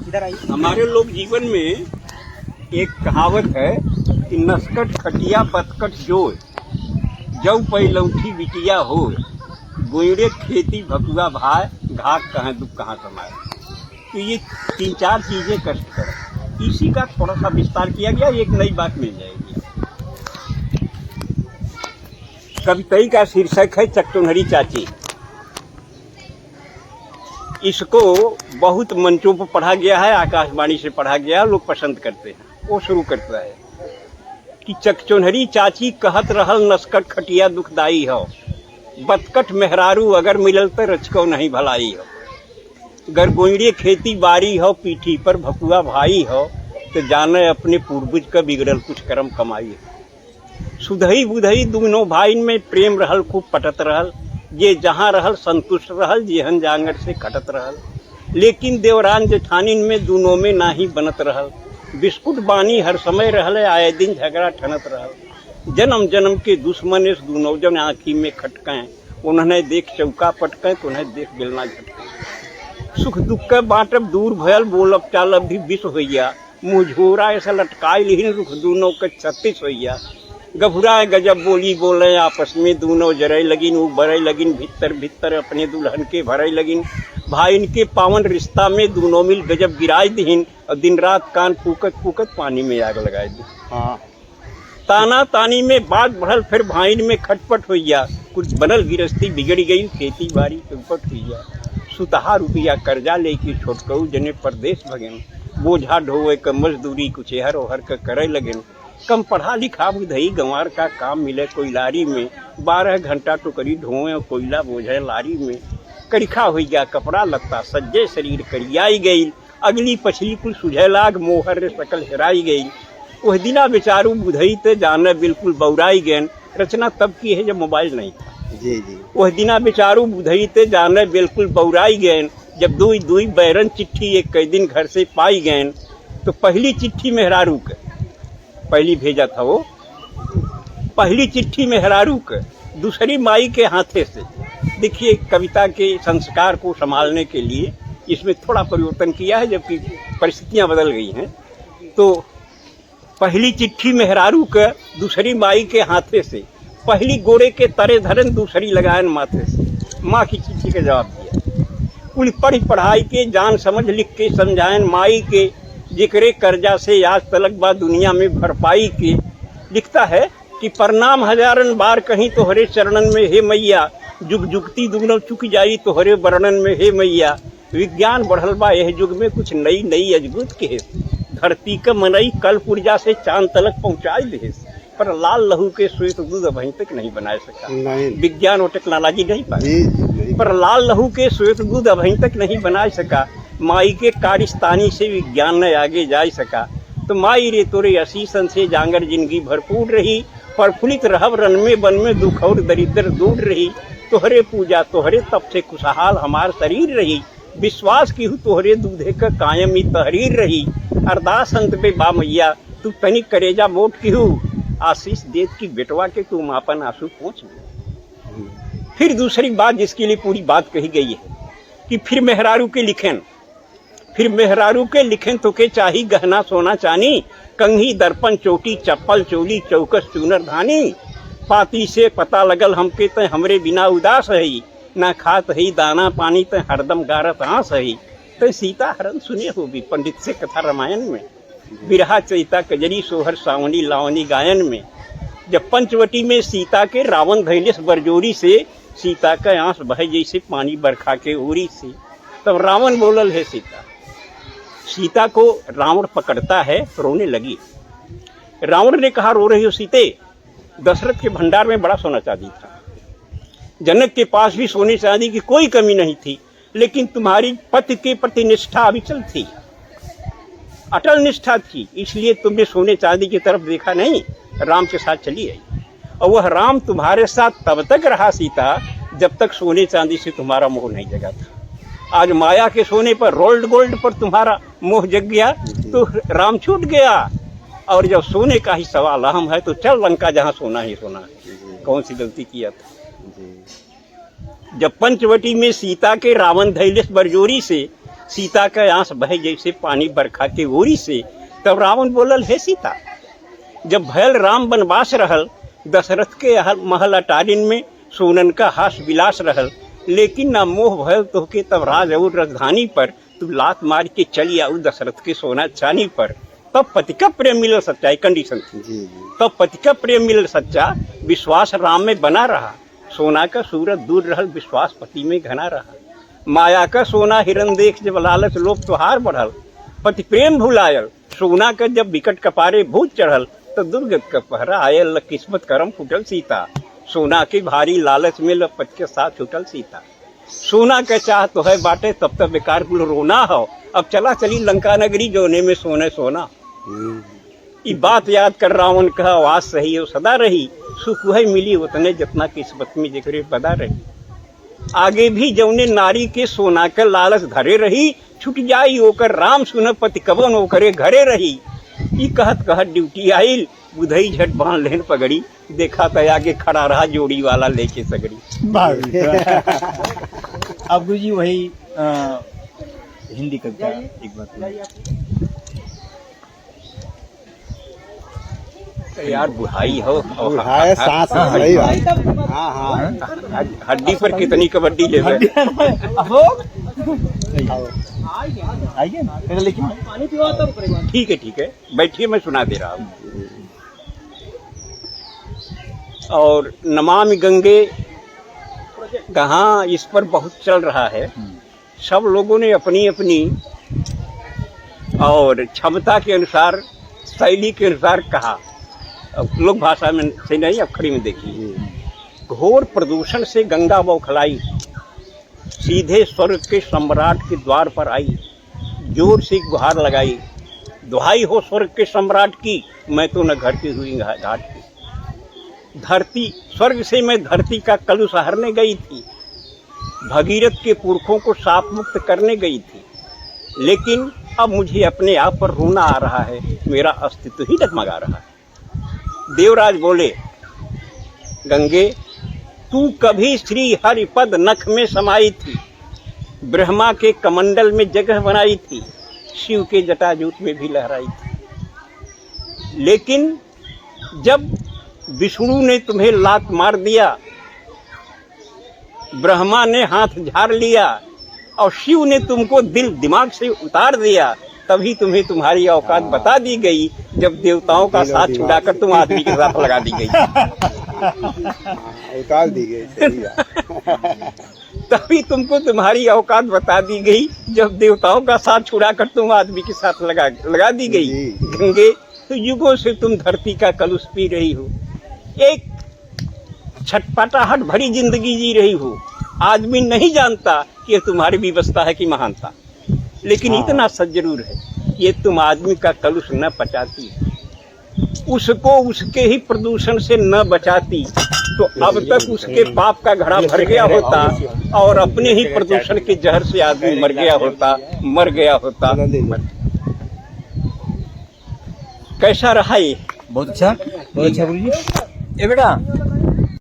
हमारे लोग जीवन में एक कहावत है कि नस्कट खटिया बतकट जोय, जौ पैलौठी बिटिया हो, गोयड़े खेती भकुआ भाई, घाक कहाँ दुख कहाँ समाए। तो ये 3-4 चीजें कष्ट कर, इसी का थोड़ा सा विस्तार किया गया, एक नई बात मिल जाएगी। कविताई का शीर्षक है चकचोन्हरी चाची। इसको बहुत मंचों पर पढ़ा गया है, आकाशवाणी से पढ़ा गया, लोग पसंद करते हैं। वो शुरू करता है कि चकचोन्हरी चाची कहत रहल नस्कट खटिया दुखदाई हो, बतकट मेहरारू अगर मिलल तो रचको नहीं भलाई हो, गर गोइड़े खेती बारी हो, पीठी पर भकुआ भाई हो, तो जाने अपने पूर्वज का बिगड़ल कुछ कर्म कमाई हो। सुधई बुधई दोनों भाईन में प्रेम रहल, खूब पटत रहल, ये जहाँ रहल संतुष्ट रहल, जेहन जांगर से खटत रहल। लेकिन देवरान जेठानिन में दोनों में नाही बनत रहल, बिस्कुट बानी हर समय रहल, आए दिन झगड़ा ठनत रहल। जन्म जन्म के दुश्मन इस दोनों जन आँखी में खटकें, उन्हें देख चौका पटकें तो उन्हें देख बेलना झटकें। सुख दुख के बाँटब दूर भयल, बोलब चालब भी विष होइया, मुँह झोरा ऐसा लटकाई लिहिन रुख दोनों के 36 होइया। गभुरा गजब बोली बोले आपस में दोनों जरई लगिन, वो बरई लगिन भीतर भीतर अपने दुल्हन के भरई लगिन। भाई इनके पावन रिश्ता में दोनों मिल गजब गिराई दीन, और दिन रात कान फूकत फूकत पानी में आग लगाई दी। हाँ, ताना तानी में बात बढ़ल, फिर भाईन में खटपट होइया, कुछ बनल गिरस्ती बिगड़ गई, खेती बाड़ी चौपट होइया। सुतहा रुपया कर्जा लेके छोटकऊ जने परदेश भगेन, बोझा ढोवे क मजदूरी कुछ एहर ओहर के करे लगेन। कम पढ़ा लिखा बुधई गंवार का काम मिले कोयलारी में, 12 घंटा टोकरी ढोए और कोयला बोझे लारी में। करिखा हो गया कपड़ा लत्ता, सज्जे शरीर करियाई गई, अगली पछली कुल सुझे लाग, मोहर सकल हेराई गई। वह दिना बेचारू बुधई ते जाने बिल्कुल बौराई गैन, रचना तब की है जब मोबाइल नहीं था। जी। वह दिना बेचारू बुधई ते जाने बिल्कुल बौराई गैन, जब दुई दुई बैरन चिट्ठी एक कई दिन घर से पाई गैन। तो पहली चिट्ठी मेहरारू के पहली भेजा था, वो पहली चिट्ठी मेहरारू के दूसरी माई के हाथे से। देखिए, कविता के संस्कार को संभालने के लिए इसमें थोड़ा परिवर्तन किया है, जबकि परिस्थितियां बदल गई हैं। तो पहली चिट्ठी मेहरारू के दूसरी माई के हाथे से, पहली गोरे के तरे धरन दूसरी लगायन माथे से। माँ की चिट्ठी का जवाब दिया, कुल पढ़ी पढ़ाई के जान समझ लिख के समझायन माई के, जिक्रे कर्जा से आज तलक बा दुनिया में भरपाई के। लिखता है कि प्रणाम हजारन बार कहीं तोहरे चरणन में हे मैया, जुग जुगती दुगनों चुक जाई तोहरे वर्णन में हे मैया। विज्ञान बढ़ल बा यह युग में कुछ नई नई अजगुत के, धरती का मनई कल पुर्जा से चांद तलक पहुँचाई दे, पर लाल लहू के श्वेत दूध अभी तक नहीं बना सका। विज्ञान और टेक्नोलॉजी नहीं पाई, पर लाल लहू के श्वेत दूध अभी तक नहीं बना सका। माई के कारिस्तानी से विज्ञान न आगे जा सका। तो माई रे तोरे असीसन से जांगर जिंदगी भरपूर रही, प्रफुल्लित रहब रन में बन में दुख और दरिद्र दूर रही। तोहरे पूजा तोहरे तप से खुशहाल हमार शरीर रही, विश्वास की हूँ तोहरे दूधे का कायम ही तहरीर रही। अरदास अंत पे बा मैया तू तनिक करेजा मोट की हूँ, आशीष देत की बेटवा के तुम आपन आंसू पहुँच। फिर दूसरी बात जिसके लिए पूरी बात कही गई है कि फिर मेहरारू के लिखें, फिर मेहरारू के लिखें तो के चाही गहना सोना चानी, कंघी दर्पण चोटी चप्पल चोली चौकस चूनर धानी। पाती से पता लगल हमके ते हमरे बिना उदास है, ना खात है दाना पानी ते हरदम गारत आंस है। ते सीता हरण सुने हो भी पंडित से कथा रामायण में, बिरहा चैता कजरी सोहर सावनी लावनी गायन में। जब पंचवटी में सीता के रावण धैलेस बरजोरी से, सीता का आंस बह जैसे पानी बरखा के ओरी से। तब रावण बोलल है सीता को रावण पकड़ता है, रोने लगी। रावण ने कहा रो रही हो सीते, दशरथ के भंडार में बड़ा सोना चांदी था, जनक के पास भी सोने चांदी की कोई कमी नहीं थी, लेकिन तुम्हारी पति के प्रति निष्ठा अविचल थी, अटल निष्ठा थी, इसलिए तुमने सोने चांदी की तरफ देखा नहीं, राम के साथ चली आई। और वह राम तुम्हारे साथ तब तक रहा सीता जब तक सोने चांदी से तुम्हारा मोह नहीं जगा था। आज माया के सोने पर, रोल्ड गोल्ड पर तुम्हारा मोह जग गया तो राम छूट गया। और जब सोने का ही सवाल अहम है तो चल लंका जहाँ सोना ही सोना है। कौन सी गलती किया था। जब पंचवटी में सीता के रावण धैलेस बरजोरी से सीता का आंस बहे जैसे पानी बरखा के ओरी से। तब रावण बोलल, हे सीता, जब भयल राम वनवास रहल, दशरथ के महल अटारिन में सोनन का हास विलास रहल, लेकिन ना मोह भयल तोहके तब राज और राजधानी पर, तू लात मार के चली आऊ दशरथ के सोना चानी पर। तब पति का प्रेम मिलल सच्चा, कंडीशन थी। तब पति का प्रेम मिलल सच्चा, विश्वास राम में बना रहा, सोना का सूरत दूर रहल, विश्वास पति में घना रहा। माया का सोना हिरन देख जब लालच लोभ त्योहार बढ़ल, पति प्रेम भुलायल, सोना का जब विकट कपारे भूत चढ़ल, तो दुर्गत का पहरा आयल, किस्मत करम फूटल सीता। सोना के भारी लालच में लपट के साथ छूटल सीता। सोना का चाह तो है बाटे, तब तक बेकार कुल रोना हो, अब चला चली लंका नगरी जोने में सोने सोना। ये बात याद कर रावण कहा, आवाज सही है सदा रही, सुख वही मिली उतने जितना किस्मत में जिक्र बदा रही। आगे भी जौने नारी के सोना के लालच धरे रही, छुट जाई ओकर राम सुन पति कवन ओकरे घरे रही। ई कहत कहत ड्यूटी आइल, बुधई झट बांध लेन पगड़ी, देखा तो आगे खड़ा रहा जोड़ी वाला लेके सगड़ी। अब गुरुजी वही हिंदी कविता एक बार यार बुढ़ाई हो, बुढ़ाई सांस सही बात। हाँ हाँ, हड्डी पर कितनी कबड्डी ले ठीक है बैठिए, मैं सुना दे रहा हूँ। और नमामि गंगे कहाँ इस पर बहुत चल रहा है। सब लोगों ने अपनी अपनी और क्षमता के अनुसार, शैली के अनुसार कहा। लोक भाषा में से नहीं, अखड़ी में देखिए। घोर प्रदूषण से गंगा बौखलाई, सीधे स्वर्ग के सम्राट के द्वार पर आई, जोर से गुहार लगाई, दुहाई हो स्वर्ग के सम्राट की, मैं तो न घर की हुई घाट की। धरती स्वर्ग से मैं धरती का कलुष हरने गई थी, भगीरथ के पुरखों को साप मुक्त करने गई थी, लेकिन अब मुझे अपने आप पर रोना आ रहा है, मेरा अस्तित्व ही डगमगा रहा है। देवराज बोले, गंगे तू कभी श्री हरिपद नख में समाई थी, ब्रह्मा के कमंडल में जगह बनाई थी, शिव के जटाजूट में भी लहराई थी, लेकिन जब विष्णु ने तुम्हें लात मार दिया, ब्रह्मा ने हाथ झाड़ लिया और शिव ने तुमको दिल दिमाग से उतार दिया, तभी तुम्हें तुम्हारी औकात बता दी गई, जब देवताओं का साथ छुड़ाकर तुम आदमी के साथ लगा दी गई। उतार दी गई। तभी तुमको तुम्हारी औकात बता दी गई, जब देवताओं का साथ छुड़ाकर तुम आदमी के साथ लगा दी गई। गंगे तो युगों से तुम धरती का कलुष पी रही हो, एक छटपटाहट भरी जिंदगी जी रही हो। आदमी नहीं जानता कि ये तुम्हारी विवशता है कि महानता, लेकिन इतना सच जरूर है, ये तुम आदमी का कलुष न पचाती, उसको उसके ही प्रदूषण से न बचाती, तो अब तक उसके पाप का घड़ा भर गया होता और अपने ही प्रदूषण के जहर से आदमी मर गया होता। कैसा रहा ये? बहुत अच्छा गुरुजी। ए बेटा